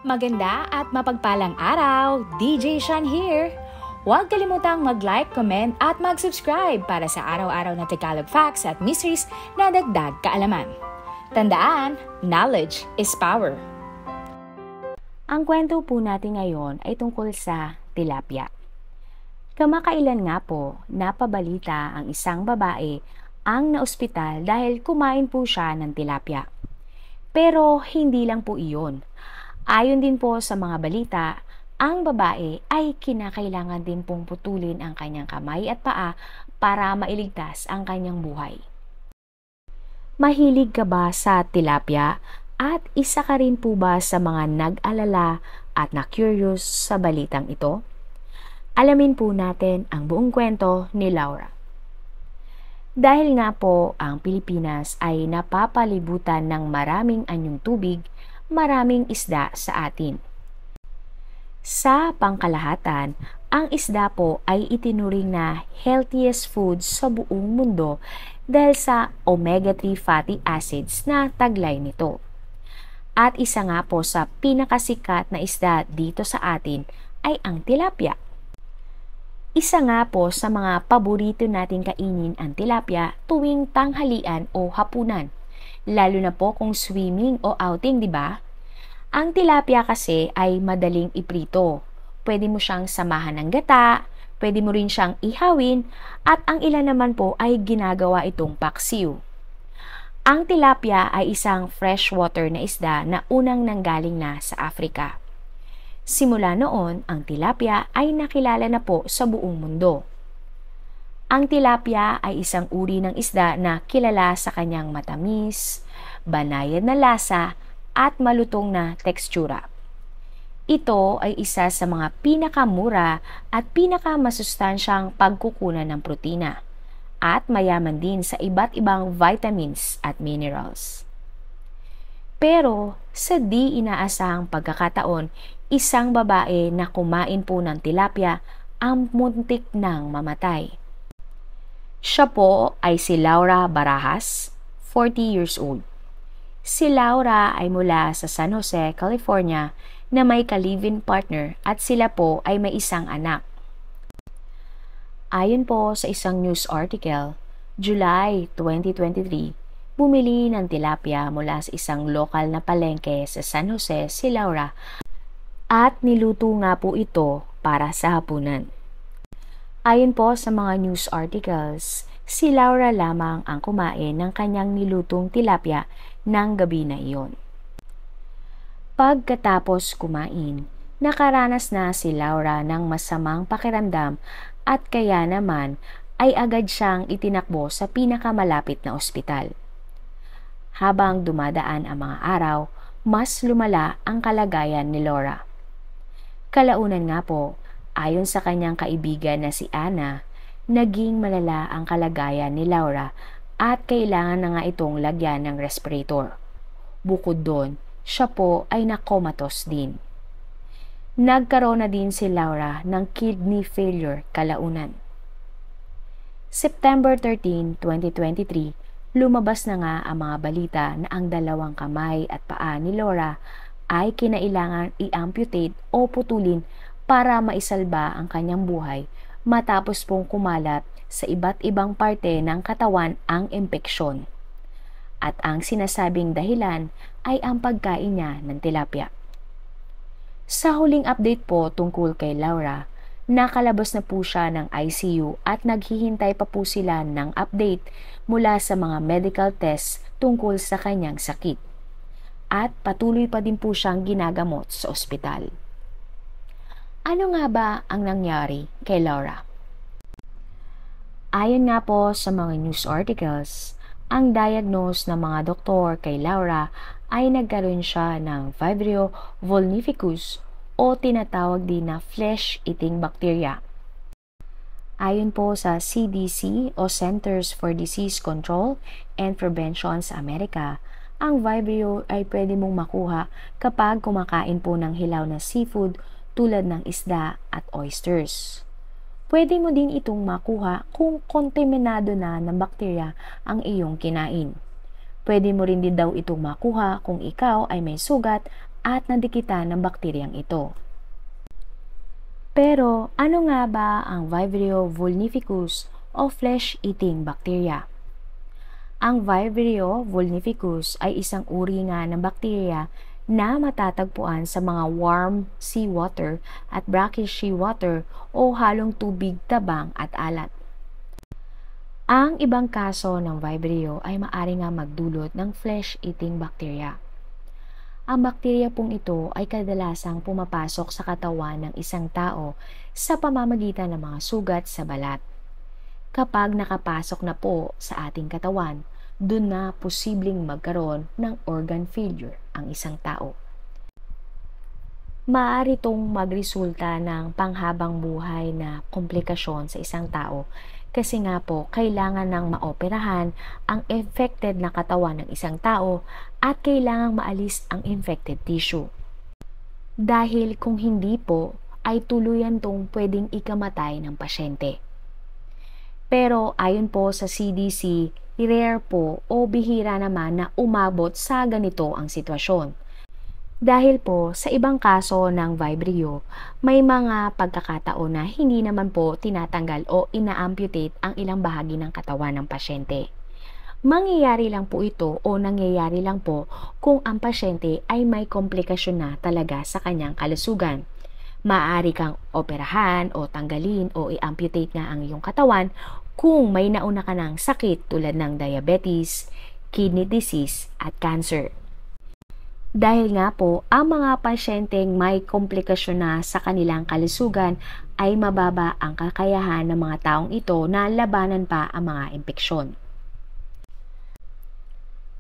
Maganda at mapagpalang araw, DJ Shan here! Huwag kalimutang mag-like, comment at mag-subscribe para sa araw-araw na Tagalog facts at mysteries na dagdag kaalaman. Tandaan, knowledge is power. Ang kwento po natin ngayon ay tungkol sa tilapia. Kamakailan nga po, napabalita ang isang babae ang naospital dahil kumain po siya ng tilapia. Pero hindi lang po iyon. Ayon din po sa mga balita, ang babae ay kinakailangan din pong putulin ang kanyang kamay at paa para mailigtas ang kanyang buhay. Mahilig ka ba sa tilapia? At isa ka rin po ba sa mga nag-alala at na-curious sa balitang ito? Alamin po natin ang buong kwento ni Laura. Dahil nga po ang Pilipinas ay napapalibutan ng maraming anyong tubig, maraming isda sa atin. Sa pangkalahatan, ang isda po ay itinuring na healthiest food sa buong mundo dahil sa omega-3 fatty acids na taglay nito. At isa nga po sa pinakasikat na isda dito sa atin ay ang tilapia. Isa nga po sa mga paborito natin kainin ang tilapia tuwing tanghalian o hapunan. Lalo na po kung swimming o outing, di ba? Ang tilapia kasi ay madaling iprito. Pwede mo siyang samahan ng gata, pwede mo rin siyang ihawin, at ang ilan naman po ay ginagawa itong paksiw. Ang tilapia ay isang freshwater na isda na unang nanggaling na sa Africa. Simula noon, ang tilapia ay nakilala na po sa buong mundo. Ang tilapia ay isang uri ng isda na kilala sa kanyang matamis, banayad na lasa at malutong na tekstura. Ito ay isa sa mga pinakamura at pinakamasustansyang pagkukunan ng protina at mayaman din sa iba't ibang vitamins at minerals. Pero sa di inaasahang pagkakataon, isang babae na kumain po ng tilapia ang muntik nang mamatay. Siya po ay si Laura Barajas, 40 years old. Si Laura ay mula sa San Jose, California na may ka-live-in partner at sila po ay may isang anak. Ayon po sa isang news article, July 2023, bumili ng tilapia mula sa isang lokal na palengke sa San Jose si Laura at niluto nga po ito para sa hapunan. Ayon po sa mga news articles, si Laura lamang ang kumain ng kanyang nilutong tilapia ng gabi na iyon. Pagkatapos kumain, nakaranas na si Laura ng masamang pakiramdam at kaya naman ay agad siyang itinakbo sa pinakamalapit na ospital. Habang dumadaan ang mga araw, mas lumala ang kalagayan ni Laura. Kalaunan nga po, ayon sa kanyang kaibigan na si Anna, naging malala ang kalagayan ni Laura at kailangan na nga itong lagyan ng respirator. Bukod doon, siya po ay nakomatos din. Nagkaroon na din si Laura ng kidney failure kalaunan. September 13, 2023, lumabas na nga ang mga balita na ang dalawang kamay at paa ni Laura ay kinailangan i-amputate o putulin para maisalba ang kanyang buhay matapos pong kumalat sa iba't ibang parte ng katawan ang impeksyon. At ang sinasabing dahilan ay ang pagkain niya ng tilapia. Sa huling update po tungkol kay Laura, nakalabas na po siya ng ICU at naghihintay pa po sila ng update mula sa mga medical tests tungkol sa kanyang sakit. At patuloy pa din po siyang ginagamot sa ospital. Ano nga ba ang nangyari kay Laura? Ayon nga po sa mga news articles, ang diagnose ng mga doktor kay Laura ay nagkaroon siya ng Vibrio vulnificus o tinatawag din na flesh-eating bacteria. Ayon po sa CDC o Centers for Disease Control and Prevention sa Amerika, ang Vibrio ay pwede mong makuha kapag kumakain po ng hilaw na seafood tulad ng isda at oysters. Pwede mo din itong makuha kung kontaminado na ng bakterya ang iyong kinain. Pwede mo rin din daw itong makuha kung ikaw ay may sugat at nadikitan ng bakteryang ito. Pero ano nga ba ang Vibrio vulnificus o flesh-eating bacteria? Ang Vibrio vulnificus ay isang uri nga ng bakterya na matatagpuan sa mga warm seawater at brackish seawater o halong tubig, tabang at alat. Ang ibang kaso ng Vibrio ay maaari nga magdulot ng flesh-eating bacteria. Ang bakterya pong ito ay kadalasang pumapasok sa katawan ng isang tao sa pamamagitan ng mga sugat sa balat. Kapag nakapasok na po sa ating katawan, doon na posibleng magkaroon ng organ failure ang isang tao. Maaari itong magresulta ng panghabang buhay na komplikasyon sa isang tao kasi nga po kailangan ng maoperahan ang infected na katawan ng isang tao at kailangang maalis ang infected tissue. Dahil kung hindi po, ay tuluyan tong pwedeng ikamatay ng pasyente. Pero ayon po sa CDC, rare po o bihira naman na umabot sa ganito ang sitwasyon. Dahil po sa ibang kaso ng Vibrio, may mga pagkakataon na hindi naman po tinatanggal o ina-amputate ang ilang bahagi ng katawan ng pasyente. Mangyayari lang po ito o nangyayari lang po kung ang pasyente ay may komplikasyon na talaga sa kanyang kalusugan. Maaari kang operahan o tanggalin o i-amputate nga ang iyong katawan kung may nauna ka ng sakit tulad ng diabetes, kidney disease at cancer. Dahil nga po, ang mga pasyenteng may komplikasyon na sa kanilang kalusugan ay mababa ang kakayahan ng mga taong ito na labanan pa ang mga impeksyon.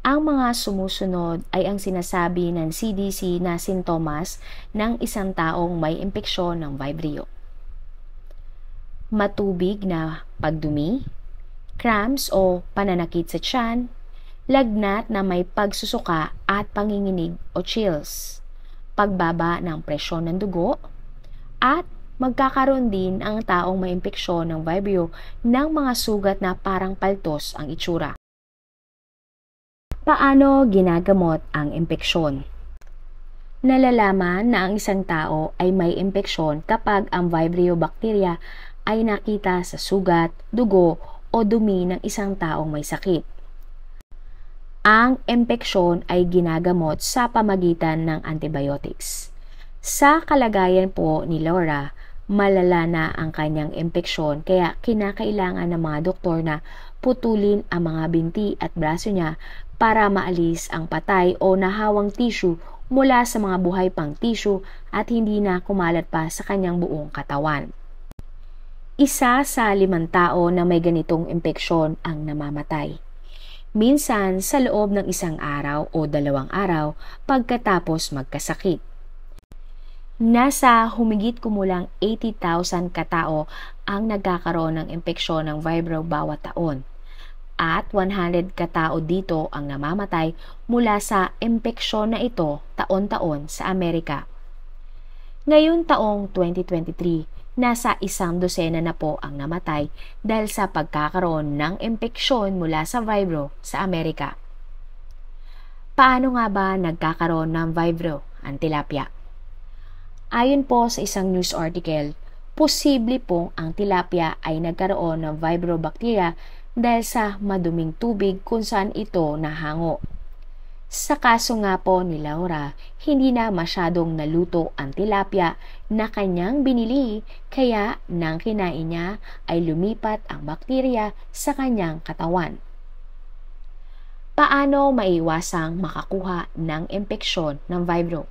Ang mga sumusunod ay ang sinasabi ng CDC na sintomas ng isang taong may impeksyon ng Vibrio. Matubig na pagdumi, cramps o pananakit sa tiyan, lagnat na may pagsusuka at panginginig o chills, pagbaba ng presyon ng dugo, at magkakaroon din ang taong may impeksyon ng Vibrio ng mga sugat na parang paltos ang itsura. Paano ginagamot ang impeksyon? Nalalaman na ang isang tao ay may impeksyon kapag ang Vibrio bacteria ay nakita sa sugat, dugo o dumi ng isang taong may sakit. Ang impeksyon ay ginagamot sa pamagitan ng antibiotics. Sa kalagayan po ni Laura, malala na ang kanyang impeksyon kaya kinakailangan ng mga doktor na putulin ang mga binti at braso niya para maalis ang patay o nahawang tissue mula sa mga buhay pang tissue at hindi na kumalat pa sa kanyang buong katawan. Isa sa 5 tao na may ganitong impeksyon ang namamatay. Minsan sa loob ng 1 araw o 2 araw pagkatapos magkasakit. Nasa humigit kumulang 80,000 katao ang nagkakaroon ng impeksyon ng Vibrio bawat taon at 100 katao dito ang namamatay mula sa impeksyon na ito taon-taon sa Amerika. Ngayon taong 2023, nasa 100 na po ang namatay dahil sa pagkakaroon ng impeksyon mula sa Vibrio sa Amerika. Paano nga ba nagkakaroon ng Vibrio ang tilapia? Ayon po sa isang news article, posible pong ang tilapia ay nagkaroon ng Vibrio bacteria dahil sa maduming tubig kung saan ito nahango. Sa kaso nga po ni Laura, hindi na masyadong naluto ang tilapia na kanyang binili kaya nang kinain niya ay lumipat ang bakterya sa kanyang katawan. Paano maiwasang makakuha ng impeksyon ng Vibrio?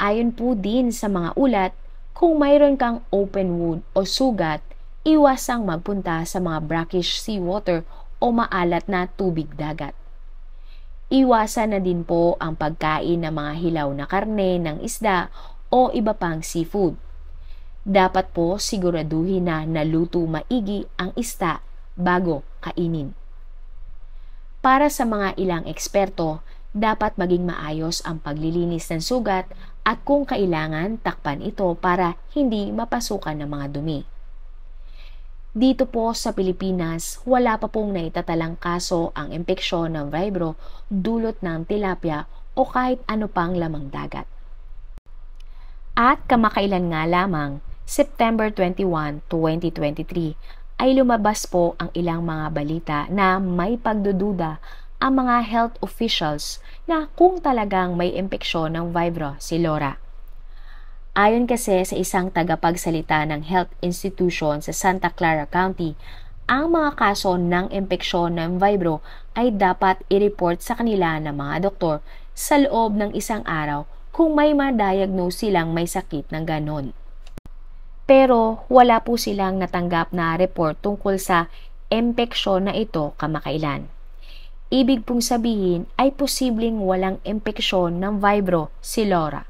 Ayon po din sa mga ulat, kung mayroon kang open wound o sugat, iwasang magpunta sa mga brackish seawater o maalat na tubig dagat. Iwasan na din po ang pagkain ng mga hilaw na karne ng isda o iba pang seafood. Dapat po siguraduhin na naluto maigi ang isda bago kainin. Para sa mga ilang eksperto, dapat maging maayos ang paglilinis ng sugat at kung kailangan takpan ito para hindi mapasukan ng mga dumi. Dito po sa Pilipinas, wala pa pong naitatalang kaso ang impeksyon ng Vibrio dulot ng tilapia o kahit ano pang lamang dagat. At kamakailan nga lamang, September 21, 2023, ay lumabas po ang ilang mga balita na may pagdududa ang mga health officials na kung talagang may impeksyon ng vibro si Laura. Ayon kasi sa isang tagapagsalita ng health institution sa Santa Clara County, ang mga kaso ng impeksyon ng vibro ay dapat i-report sa kanila ng mga doktor sa loob ng isang araw kung may ma-diagnose silang may sakit ng ganon. Pero wala po silang natanggap na report tungkol sa impeksyon na ito kamakailan. Ibig pong sabihin ay posibleng walang impeksyon ng vibro si Laura.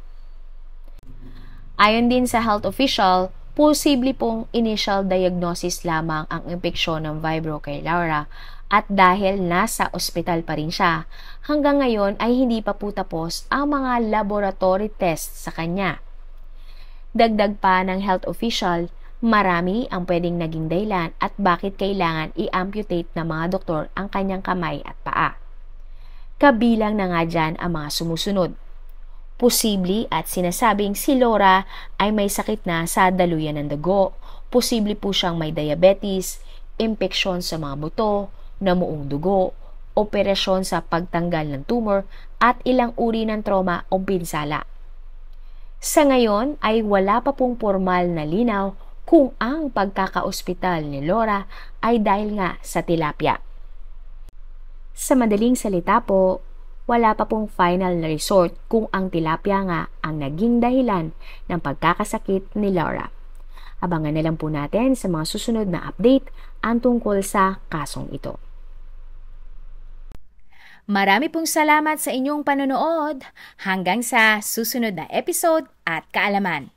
Ayon din sa health official, posible pong initial diagnosis lamang ang impeksyon ng vibro kay Laura at dahil nasa ospital pa rin siya, hanggang ngayon ay hindi pa po tapos ang mga laboratory tests sa kanya. Dagdag pa ng health official, marami ang pwedeng naging dahilan at bakit kailangan i-amputate ng mga doktor ang kanyang kamay at paa. Kabilang na nga dyan ang mga sumusunod. Posible at sinasabing si Laura ay may sakit na sa daluyan ng dugo. Posible po siyang may diabetes, impeksyon sa mga buto, namuong dugo, operasyon sa pagtanggal ng tumor at ilang uri ng trauma o pinsala. Sa ngayon ay wala pa pong formal na linaw kung ang pagkakaospital ni Laura ay dahil nga sa tilapia. Sa madaling salita po, wala pa pong final na resort kung ang tilapia nga ang naging dahilan ng pagkakasakit ni Laura. Abangan na lang po natin sa mga susunod na update ang tungkol sa kasong ito. Marami pong salamat sa inyong panonood. Hanggang sa susunod na episode at kaalaman.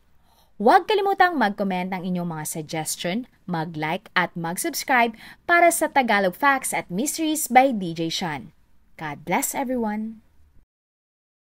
Huwag kalimutang mag-comment ng inyong mga suggestion, mag-like at mag-subscribe para sa Tagalog Facts at Mysteries by DJ Sean. God bless everyone!